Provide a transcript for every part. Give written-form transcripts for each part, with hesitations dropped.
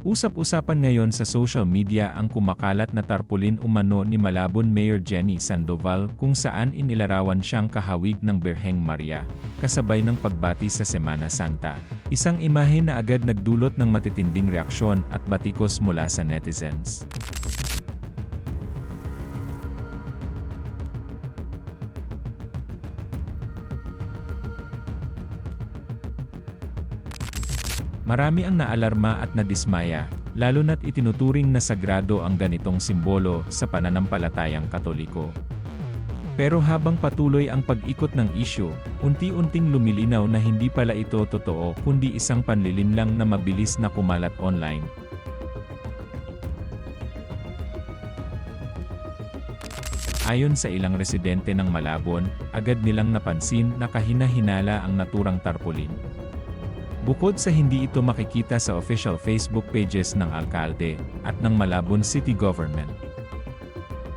Usap-usapan ngayon sa social media ang kumakalat na tarpulin umano ni Malabon Mayor Jenny Sandoval kung saan inilarawan siyang kahawig ng Birheng Maria, kasabay ng pagbati sa Semana Santa. Isang imahe na agad nagdulot ng matitinding reaksyon at batikos mula sa netizens. Marami ang naalarma at nadismaya, lalo na't itinuturing na sagrado ang ganitong simbolo sa pananampalatayang Katoliko. Pero habang patuloy ang pag-ikot ng isyu, unti-unting lumilinaw na hindi pala ito totoo kundi isang panlilinlang na mabilis na kumalat online. Ayon sa ilang residente ng Malabon, agad nilang napansin na kahina-hinala ang naturang tarpulin. Bukod sa hindi ito makikita sa official Facebook pages ng alkalde at ng Malabon City Government.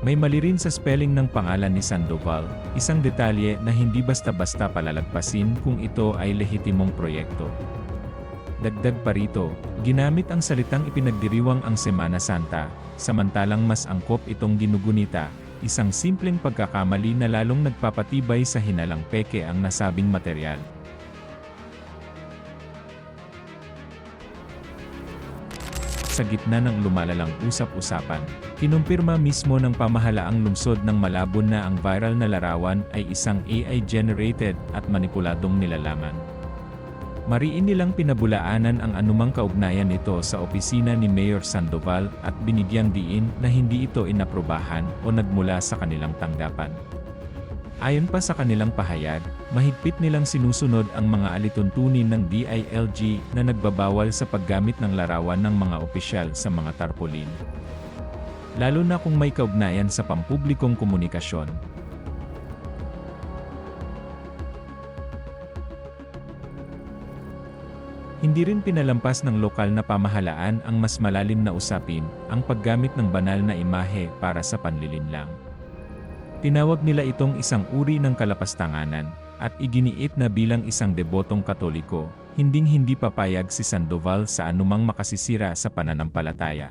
May mali rin sa spelling ng pangalan ni Sandoval, isang detalye na hindi basta-basta palalagpasin kung ito ay lehitimong proyekto. Dagdag pa rito, ginamit ang salitang ipinagdiriwang ang Semana Santa, samantalang mas angkop itong ginugunita, isang simpleng pagkakamali na lalong nagpapatibay sa hinalang peke ang nasabing material. Sa gitna ng lumalalang usap-usapan, kinumpirma mismo ng pamahalaang lungsod ng Malabon na ang viral na larawan ay isang AI-generated at manipuladong nilalaman. Mariin nilang pinabulaanan ang anumang kaugnayan nito sa opisina ni Mayor Sandoval at binigyang diin na hindi ito inaprobahan o nagmula sa kanilang tanggapan. Ayon pa sa kanilang pahayag, mahigpit nilang sinusunod ang mga alituntunin ng DILG na nagbabawal sa paggamit ng larawan ng mga opisyal sa mga tarpaulin. Lalo na kung may kaugnayan sa pampublikong komunikasyon. Hindi rin pinalampas ng lokal na pamahalaan ang mas malalim na usapin, ang paggamit ng banal na imahe para sa panlilinlang. Tinawag nila itong isang uri ng kalapastanganan, at iginiit na bilang isang debotong Katoliko, hinding-hindi papayag si Sandoval sa anumang makasisira sa pananampalataya.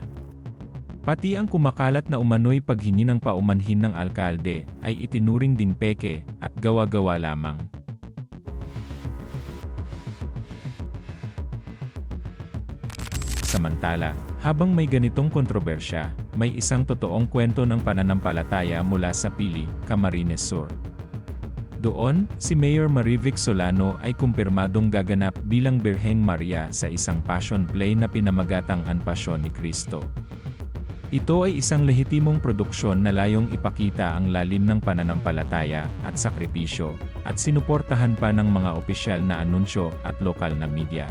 Pati ang kumakalat na umano'y paghingi ng paumanhin ng alkalde, ay itinuring din peke, at gawa-gawa lamang. Samantala, habang may ganitong kontrobersya, may isang totoong kwento ng pananampalataya mula sa Pili, Camarines Sur. Doon, si Mayor Marivic Solano ay kumpirmadong gaganap bilang Birheng Maria sa isang passion play na pinamagatang Ang Pasyon ni Kristo. Ito ay isang lehitimong produksyon na layong ipakita ang lalim ng pananampalataya at sakripisyo, at sinuportahan pa ng mga opisyal na anunsyo at lokal na media.